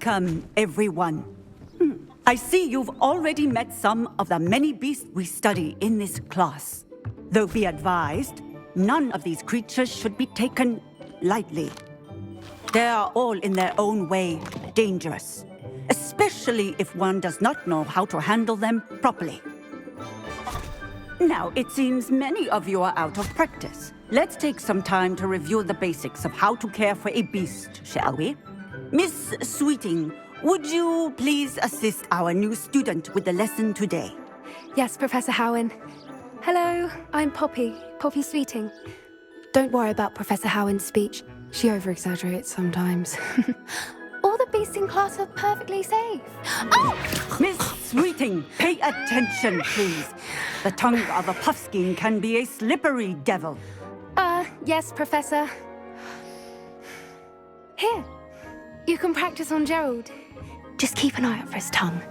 Welcome, everyone. I see you've already met some of the many beasts we study in this class. Though be advised, none of these creatures should be taken lightly. They are all in their own way dangerous, especially if one does not know how to handle them properly. Now, it seems many of you are out of practice. Let's take some time to review the basics of how to care for a beast, shall we? Miss Sweeting, would you please assist our new student with the lesson today? Yes, Professor Howen. Hello, I'm Poppy Sweeting. Don't worry about Professor Howen's speech. She over-exaggerates sometimes. All the beasts in class are perfectly safe. Oh! Miss Sweeting, pay attention, please. The tongue of a puffskein can be a slippery devil. Yes, Professor. Here, you can practice on Gerald. Just keep an eye out for his tongue.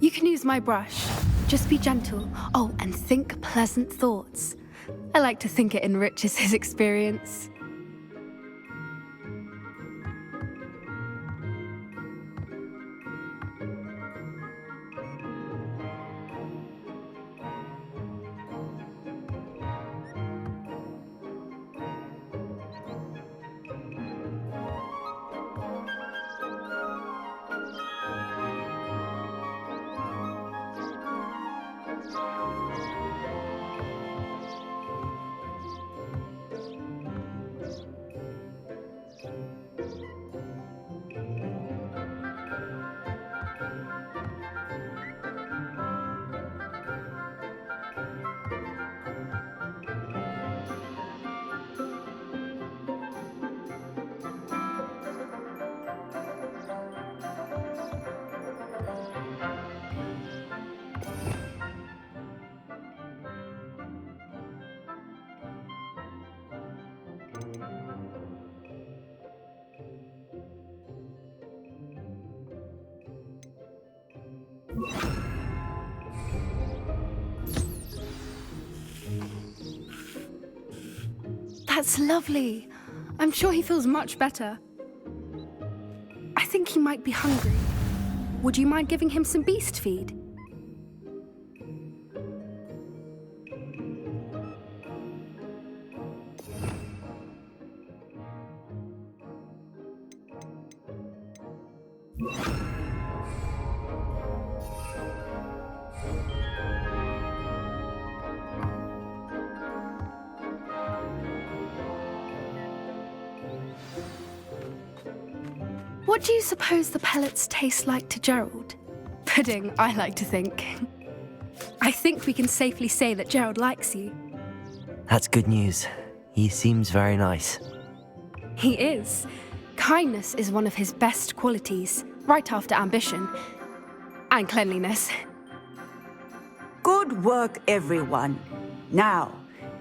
You can use my brush. Just be gentle. Oh, and think pleasant thoughts. I like to think it enriches his experience. That's lovely. I'm sure he feels much better. I think he might be hungry. Would you mind giving him some beast feed? What do you suppose the pellets taste like to Gerald? Pudding, I like to think. I think we can safely say that Gerald likes you. That's good news. He seems very nice. He is. Kindness is one of his best qualities, right after ambition. And cleanliness. Good work, everyone. Now,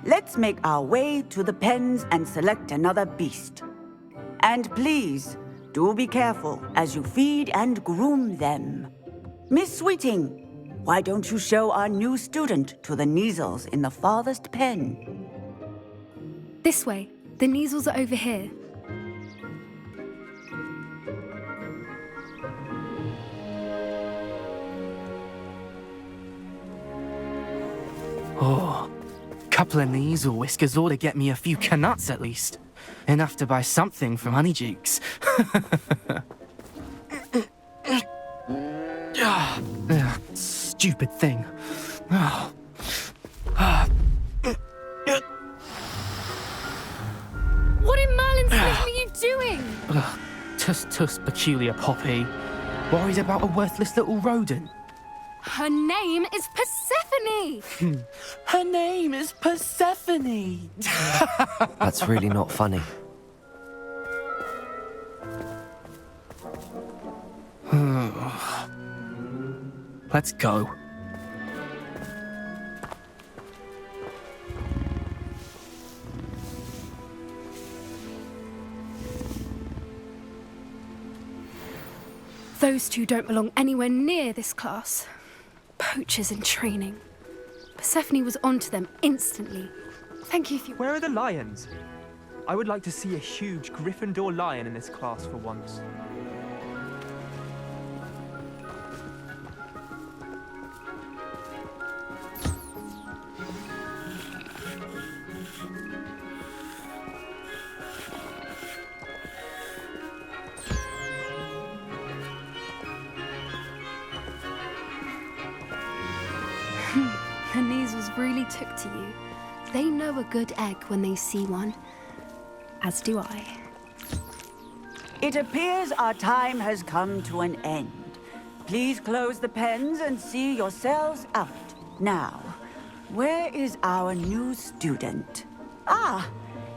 let's make our way to the pens and select another beast. And please, do be careful as you feed and groom them. Miss Sweeting, why don't you show our new student to the Kneazles in the farthest pen? This way. The Kneazles are over here. Oh, couple of Kneazle whiskers ought to get me a few canuts at least. Enough to buy something from Honeydukes. Stupid thing. What in Merlin's name are you doing? Tuss, peculiar Poppy. Worried about a worthless little rodent. Her name is Persephone! Her name is Persephone! That's really not funny. Let's go. Those two don't belong anywhere near this class. Poachers in training. Persephone was onto them instantly. Thank you if you... Where are the lions? I would like to see a huge Gryffindor lion in this class for once. The Neasels really took to you. They know a good egg when they see one. As do I. It appears our time has come to an end. Please close the pens and see yourselves out. Now, where is our new student? Ah,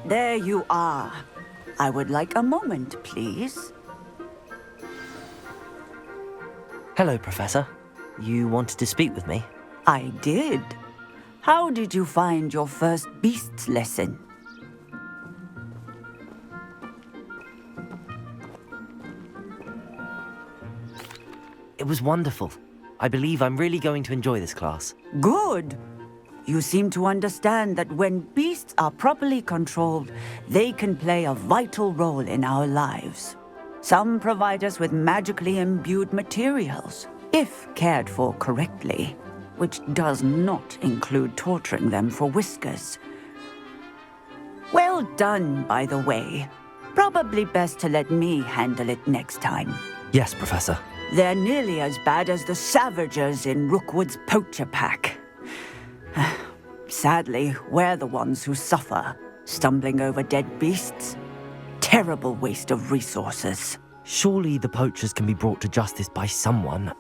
there you are. I would like a moment, please. Hello, Professor. You wanted to speak with me? I did. How did you find your first beasts lesson? It was wonderful. I believe I'm really going to enjoy this class. Good. You seem to understand that when beasts are properly controlled, they can play a vital role in our lives. Some provide us with magically imbued materials, if cared for correctly, which does not include torturing them for whiskers. Well done, by the way. Probably best to let me handle it next time. Yes, Professor. They're nearly as bad as the Savagers in Rookwood's poacher pack. Sadly, we're the ones who suffer, stumbling over dead beasts. Terrible waste of resources. Surely the poachers can be brought to justice by someone.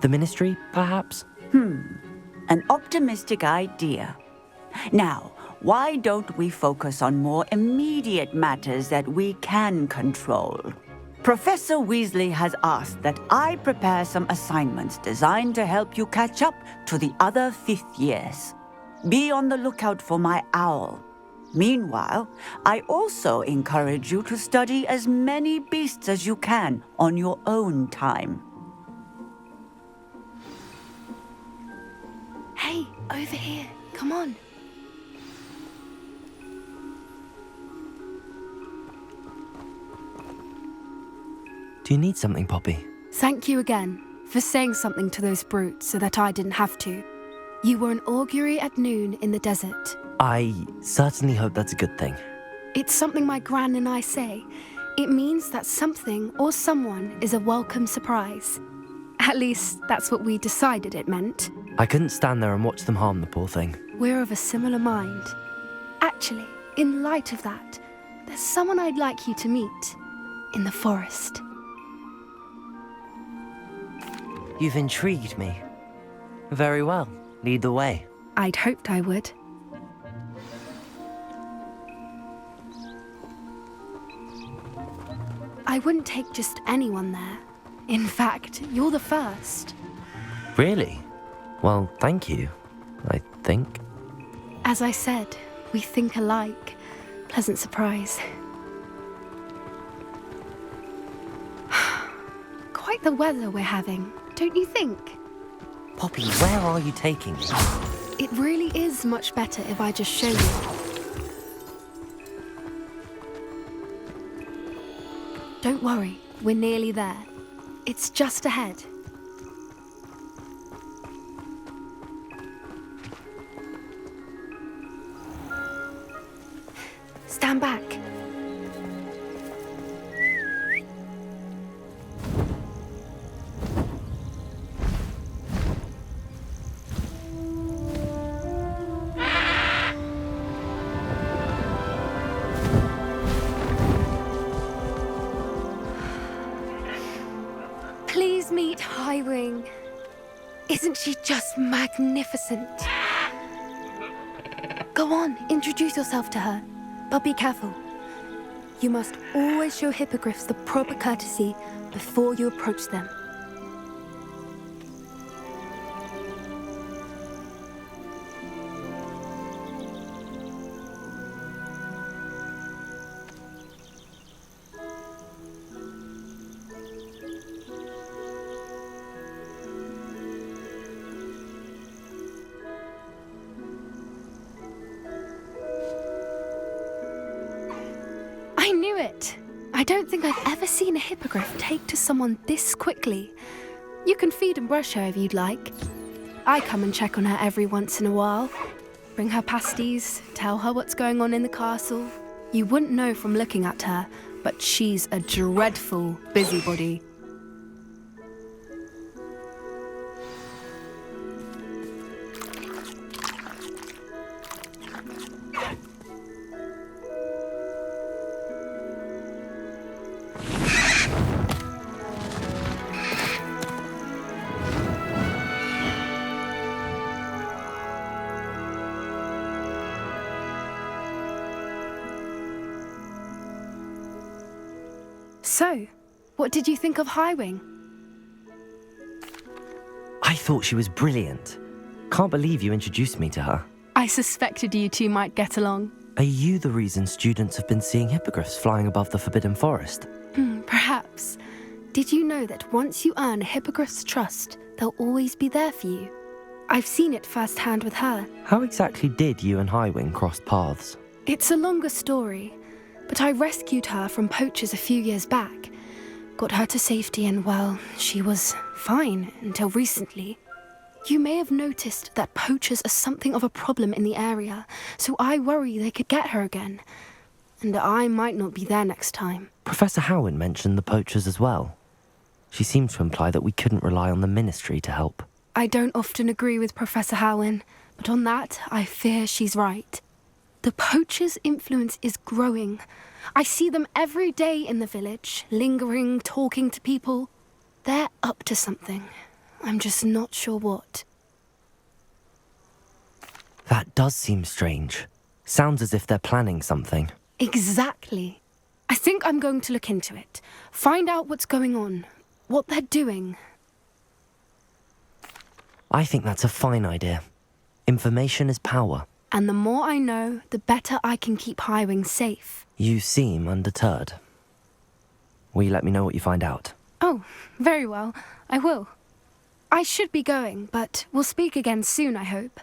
The Ministry, perhaps? An optimistic idea. Now, why don't we focus on more immediate matters that we can control? Professor Weasley has asked that I prepare some assignments designed to help you catch up to the other fifth years. Be on the lookout for my owl. Meanwhile, I also encourage you to study as many beasts as you can on your own time. Hey, over here. Come on. Do you need something, Poppy? Thank you again for saying something to those brutes so that I didn't have to. You were an augury at noon in the desert. I certainly hope that's a good thing. It's something my gran and I say. It means that something or someone is a welcome surprise. At least, that's what we decided it meant. I couldn't stand there and watch them harm the poor thing. We're of a similar mind. Actually, in light of that, there's someone I'd like you to meet. In the forest. You've intrigued me. Very well. Lead the way. I'd hoped I would. I wouldn't take just anyone there. In fact, you're the first. Really? Well, thank you, I think. As I said, we think alike. Pleasant surprise. Quite the weather we're having, don't you think? Poppy, where are you taking me? It really is much better if I just show you. Don't worry, we're nearly there. It's just ahead. Stand back. Please meet Highwing. Isn't she just magnificent? Go on, introduce yourself to her. But be careful. You must always show hippogriffs the proper courtesy before you approach them. don't think I've ever seen a hippogriff take to someone this quickly. You can feed and brush her if you'd like. I come and check on her every once in a while. Bring her pasties, tell her what's going on in the castle. You wouldn't know from looking at her, but she's a dreadful busybody. So, what did you think of Highwing? I thought she was brilliant. Can't believe you introduced me to her. I suspected you two might get along. Are you the reason students have been seeing hippogriffs flying above the Forbidden Forest? Perhaps. Did you know that once you earn a hippogriff's trust, they'll always be there for you? I've seen it firsthand with her. How exactly did you and Highwing cross paths? It's a longer story, but I rescued her from poachers a few years back. Got her to safety and, well, she was fine until recently. You may have noticed that poachers are something of a problem in the area, so I worry they could get her again. And I might not be there next time. Professor Howen mentioned the poachers as well. She seemed to imply that we couldn't rely on the Ministry to help. I don't often agree with Professor Howen, but on that, I fear she's right. The poachers' influence is growing. I see them every day in the village, lingering, talking to people. They're up to something. I'm just not sure what. That does seem strange. Sounds as if they're planning something. Exactly. I think I'm going to look into it. Find out what's going on, what they're doing. I think that's a fine idea. Information is power. And the more I know, the better I can keep Highwing safe. You seem undeterred. Will you let me know what you find out? Oh, very well. I will. I should be going, but we'll speak again soon, I hope.